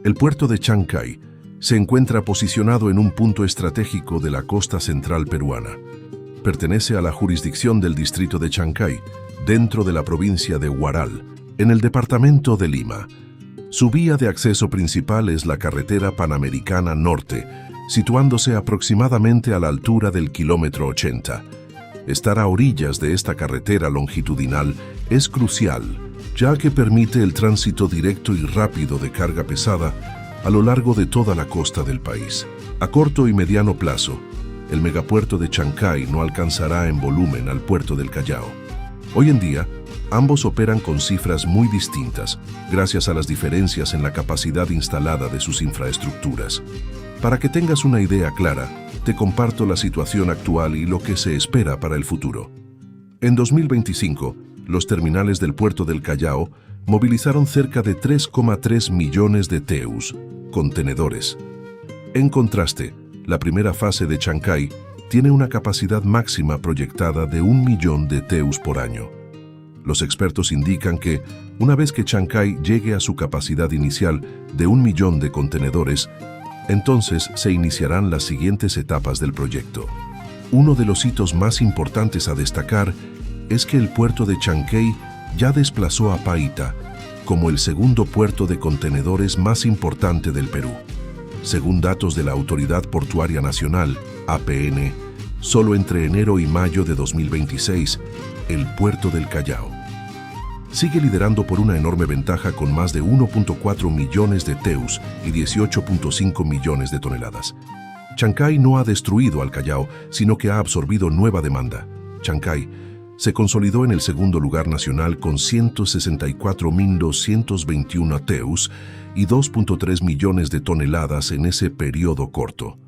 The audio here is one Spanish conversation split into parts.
El puerto de Chancay se encuentra posicionado en un punto estratégico de la costa central peruana. Pertenece a la jurisdicción del distrito de Chancay, dentro de la provincia de Huaral, en el departamento de Lima. Su vía de acceso principal es la carretera Panamericana Norte, situándose aproximadamente a la altura del kilómetro 80. Estar a orillas de esta carretera longitudinal es crucial, ya que permite el tránsito directo y rápido de carga pesada a lo largo de toda la costa del país. A corto y mediano plazo, el megapuerto de Chancay no alcanzará en volumen al puerto del Callao. Hoy en día, ambos operan con cifras muy distintas, gracias a las diferencias en la capacidad instalada de sus infraestructuras. Para que tengas una idea clara, te comparto la situación actual y lo que se espera para el futuro. En 2025, los terminales del puerto del Callao movilizaron cerca de 3,3 millones de TEUs, contenedores. En contraste, la primera fase de Chancay tiene una capacidad máxima proyectada de 1 millón de TEUs por año. Los expertos indican que, una vez que Chancay llegue a su capacidad inicial de 1 millón de contenedores, entonces se iniciarán las siguientes etapas del proyecto. Uno de los hitos más importantes a destacar es que el puerto de Chancay ya desplazó a Paita como el segundo puerto de contenedores más importante del Perú. Según datos de la Autoridad Portuaria Nacional, APN, solo entre enero y mayo de 2026, el puerto del Callao sigue liderando por una enorme ventaja con más de 1.4 millones de TEUs y 18.5 millones de toneladas. Chancay no ha destruido al Callao, sino que ha absorbido nueva demanda. Chancay se consolidó en el segundo lugar nacional con 164.221 TEUs y 2.3 millones de toneladas en ese periodo corto.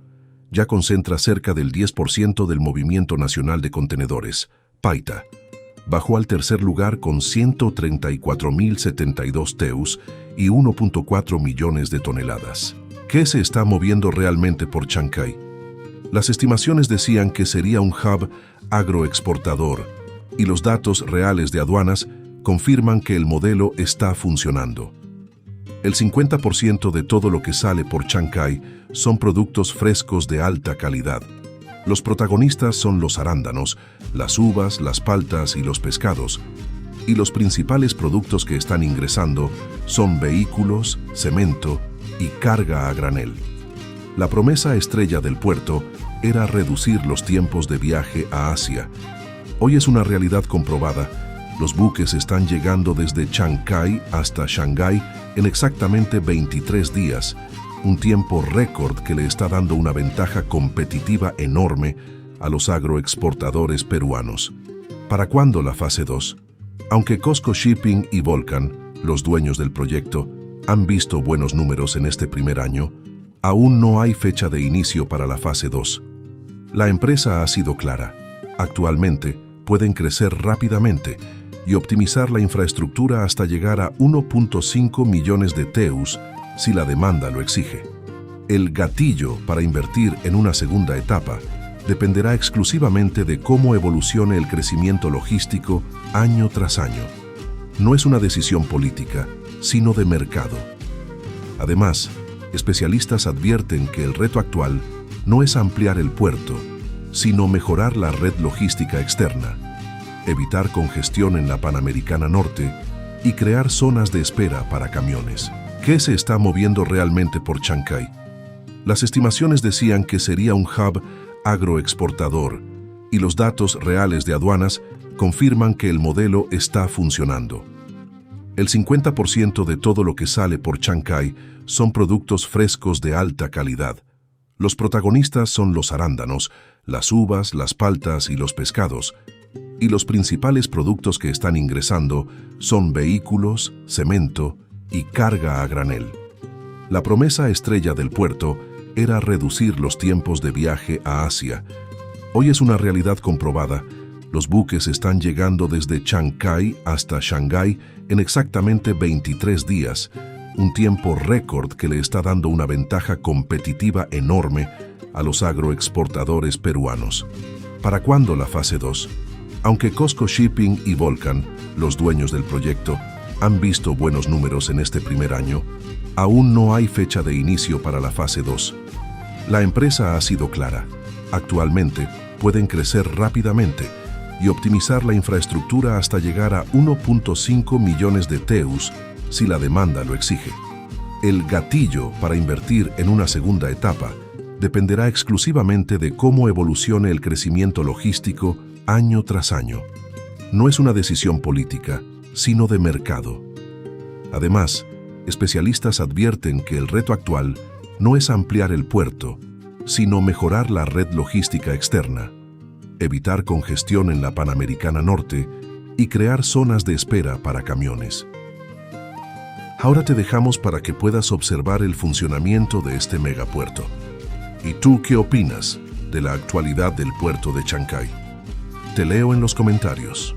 Ya concentra cerca del 10% del movimiento nacional de contenedores. Paita bajó al tercer lugar con 134.072 TEUs y 1.4 millones de toneladas. ¿Qué se está moviendo realmente por Chancay? Las estimaciones decían que sería un hub agroexportador, y los datos reales de aduanas confirman que el modelo está funcionando. El 50% de todo lo que sale por Chancay son productos frescos de alta calidad. Los protagonistas son los arándanos, las uvas, las paltas y los pescados. Y los principales productos que están ingresando son vehículos, cemento y carga a granel. La promesa estrella del puerto era reducir los tiempos de viaje a Asia. Hoy es una realidad comprobada. Los buques están llegando desde Chancay hasta Shanghái en exactamente 23 días, un tiempo récord que le está dando una ventaja competitiva enorme a los agroexportadores peruanos. ¿Para cuándo la fase 2? Aunque Costco Shipping y Volcan, los dueños del proyecto, han visto buenos números en este primer año, aún no hay fecha de inicio para la fase 2. La empresa ha sido clara. Actualmente pueden crecer rápidamente y optimizar la infraestructura hasta llegar a 1.5 millones de TEUs si la demanda lo exige. El gatillo para invertir en una segunda etapa dependerá exclusivamente de cómo evolucione el crecimiento logístico año tras año. No es una decisión política, sino de mercado. Además, especialistas advierten que el reto actual no es ampliar el puerto, sino mejorar la red logística externa, evitar congestión en la Panamericana Norte y crear zonas de espera para camiones. ¿Qué se está moviendo realmente por Chancay? Las estimaciones decían que sería un hub agroexportador, y los datos reales de aduanas confirman que el modelo está funcionando. El 50% de todo lo que sale por Chancay son productos frescos de alta calidad. Los protagonistas son los arándanos, las uvas, las paltas y los pescados, y los principales productos que están ingresando son vehículos, cemento y carga a granel. La promesa estrella del puerto era reducir los tiempos de viaje a Asia. Hoy es una realidad comprobada. Los buques están llegando desde Chancay hasta Shanghái en exactamente 23 días, un tiempo récord que le está dando una ventaja competitiva enorme a los agroexportadores peruanos. ¿Para cuándo la fase 2? Aunque Costco Shipping y Volcan, los dueños del proyecto, han visto buenos números en este primer año, Aún no hay fecha de inicio para la fase 2. La empresa ha sido clara. Actualmente pueden crecer rápidamente y optimizar la infraestructura hasta llegar a 1.5 millones de TEUs si la demanda lo exige. El gatillo para invertir en una segunda etapa dependerá exclusivamente de cómo evolucione el crecimiento logístico año tras año. No es una decisión política, sino de mercado. Además, especialistas advierten que el reto actual no es ampliar el puerto, sino mejorar la red logística externa, evitar congestión en la Panamericana Norte y crear zonas de espera para camiones. Ahora te dejamos para que puedas observar el funcionamiento de este megapuerto. ¿Y tú qué opinas de la actualidad del puerto de Chancay? Te leo en los comentarios.